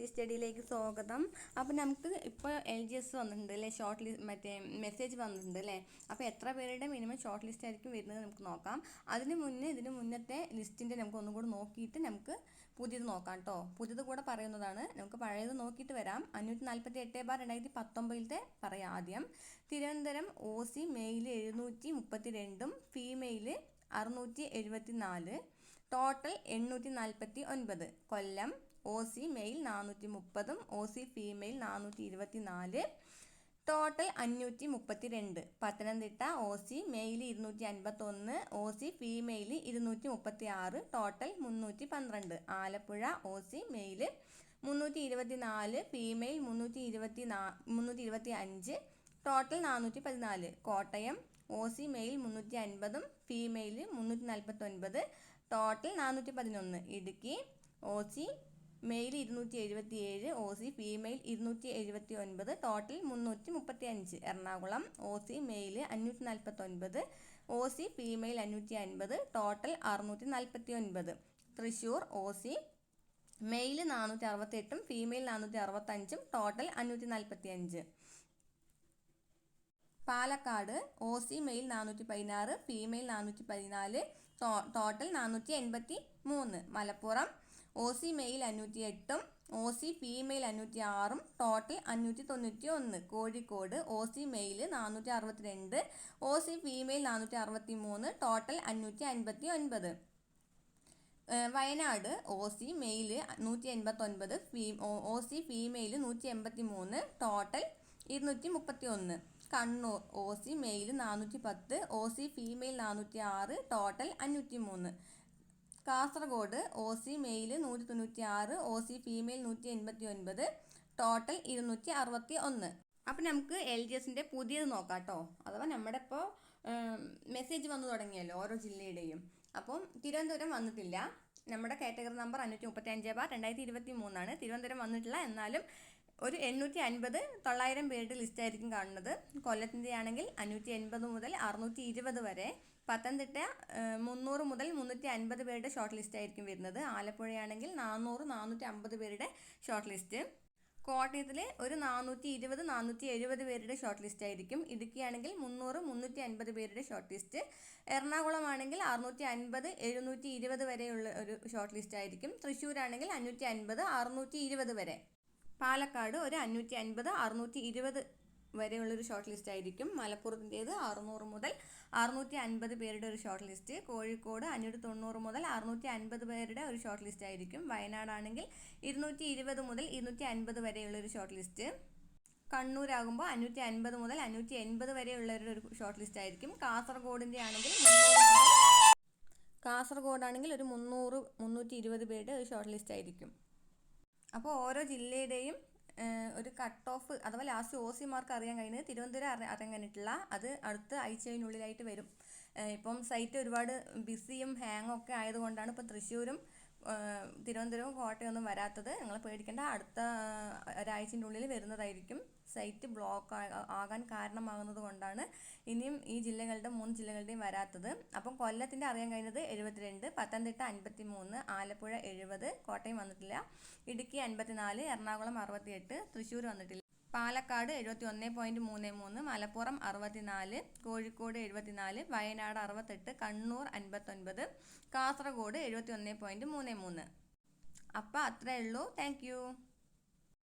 സ്റ്റഡിയിലേക്ക് സ്വാഗതം. അപ്പോൾ നമുക്ക് ഇപ്പോൾ LGS വന്നിട്ടുണ്ട് അല്ലേ, ഷോർട്ട് ലിസ്റ്റ് മറ്റേ മെസ്സേജ് വന്നിട്ടുണ്ട് അല്ലേ. അപ്പോൾ എത്ര പേരുടെ മിനിമം ഷോർട്ട് ലിസ്റ്റ് ആയിരിക്കും വരുന്നത് നമുക്ക് നോക്കാം. ഇതിന് മുന്നത്തെ ലിസ്റ്റിൻ്റെ നമുക്ക് ഒന്നും കൂടെ നോക്കിയിട്ട് നമുക്ക് പുതിയത് നോക്കാം കേട്ടോ. പുതിയത് കൂടെ പറയുന്നതാണ്, നമുക്ക് പഴയത് നോക്കിയിട്ട് വരാം. 548/2019 പറയാം ആദ്യം. Thiruvananthapuram OC male 732, female 674, total 849. Kollam OC male 430, OC female 424, total 532. Pathanamthitta OC male 251, OC female 236, total 312. Alappuzha OC male 324, female 325, total 414. Kottayam OC male 350, female 349, total 411. Idukki OC male 277, OC female 279, total 335. Ernakulam OC male 549, OC female 550, total 649. Thrissur OC male 468, female 465, total 545. Palakkad OC male 416, female 414, total 483. Malappuram OC male 508, OC female 506, total 591. Kozhikode OC male 462, OC female 463, total 559. Wayanad OC male 189, OC female 183, total 231. Kannur OC male 410, OC female 406, total 503. Kasaragod OC male 196, OC female 189, total 261. അപ്പം നമുക്ക് LGSൻ്റെ പുതിയത് നോക്കാം കേട്ടോ. അഥവാ നമ്മുടെ ഇപ്പോൾ message വന്നു തുടങ്ങിയല്ലോ ഓരോ ജില്ലയുടെയും. അപ്പം തിരുവനന്തപുരം വന്നിട്ടില്ല. നമ്മുടെ കാറ്റഗറി നമ്പർ 535/2023 തിരുവനന്തപുരം വന്നിട്ടില്ല. എന്നാലും ഒരു 850, 900 പേരുടെ ലിസ്റ്റായിരിക്കും കാണുന്നത്. കൊല്ലത്തിൻ്റെ ആണെങ്കിൽ 580 മുതൽ 620 വരെ. പത്തനംതിട്ട 300 മുതൽ 350 പേരുടെ ഷോർട്ട് ലിസ്റ്റ് ആയിരിക്കും വരുന്നത്. ആലപ്പുഴയാണെങ്കിൽ 400, 450 പേരുടെ ഷോർട്ട് ലിസ്റ്റ്. കോട്ടയത്തിൽ ഒരു 420, 470 പേരുടെ ഷോർട്ട് ലിസ്റ്റ് ആയിരിക്കും. ഇടുക്കിയാണെങ്കിൽ 300, 350 പേരുടെ ഷോർട്ട് ലിസ്റ്റ്. എറണാകുളം ആണെങ്കിൽ 650, 720 വരെയുള്ള ഒരു ഷോർട്ട് ലിസ്റ്റ് ആയിരിക്കും. തൃശ്ശൂരാണെങ്കിൽ 550, 620 വരെ. പാലക്കാട് ഒരു 550, 620 വരെയുള്ളൊരു ഷോർട്ട് ലിസ്റ്റ് ആയിരിക്കും. മലപ്പുറത്തിൻ്റേത് 600 മുതൽ 650 പേരുടെ ഒരു ഷോർട്ട് ലിസ്റ്റ്. കോഴിക്കോട് 590 മുതൽ 650 പേരുടെ ഒരു ഷോർട്ട് ലിസ്റ്റ് ആയിരിക്കും. വയനാടാണെങ്കിൽ 220 മുതൽ 250 വരെയുള്ളൊരു ഷോർട്ട് ലിസ്റ്റ്. കണ്ണൂരാകുമ്പോൾ 550 മുതൽ 580 വരെയുള്ളൊരു ഷോർട്ട് ലിസ്റ്റ് ആയിരിക്കും. കാസർഗോഡാണെങ്കിൽ ഒരു 300, 320 പേരുടെ ഒരു ഷോർട്ട് ലിസ്റ്റ് ആയിരിക്കും. അപ്പോൾ ഓരോ ജില്ലയുടെയും ഒരു കട്ട് ഓഫ് അഥവാ ലാസ്റ്റ് OC മാർക്ക് അറിയാൻ കഴിയുന്നത് തിരുവനന്തപുരം അറിയാൻ കഴിഞ്ഞിട്ടില്ല. അത് അടുത്ത ആഴ്ചയിനുള്ളിലായിട്ട് വരും. ഇപ്പം സൈറ്റ് ഒരുപാട് ബിസിയും ഹാങ്ങും ഒക്കെ ആയതുകൊണ്ടാണ് ഇപ്പോൾ തൃശ്ശൂരും തിരുവനന്തപുരവും കോട്ടയൊന്നും വരാത്തത്. നിങ്ങൾ പേടിക്കേണ്ട, അടുത്ത ഒരാഴ്ചൻ്റെ ഉള്ളിൽ വരുന്നതായിരിക്കും. സൈറ്റ് ബ്ലോക്ക് ആകാൻ കാരണമാകുന്നത് കൊണ്ടാണ് ഇനിയും ഈ 3 ജില്ലകളുടെയും വരാത്തത്. അപ്പം കൊല്ലത്തിൻ്റെ അറിയാൻ കഴിഞ്ഞത് 72, പത്തനംതിട്ട 53, ആലപ്പുഴ 70, കോട്ടയം വന്നിട്ടില്ല, ഇടുക്കി 54, എറണാകുളം 68, തൃശ്ശൂർ വന്നിട്ടില്ല. പാലക്കാട് 71.33, മലപ്പുറം 64, കോഴിക്കോട് 74, വയനാട് 68, കണ്ണൂർ 59, കാസർഗോഡ് 71.33. അപ്പം അത്രയേ ഉള്ളൂ. Thank you.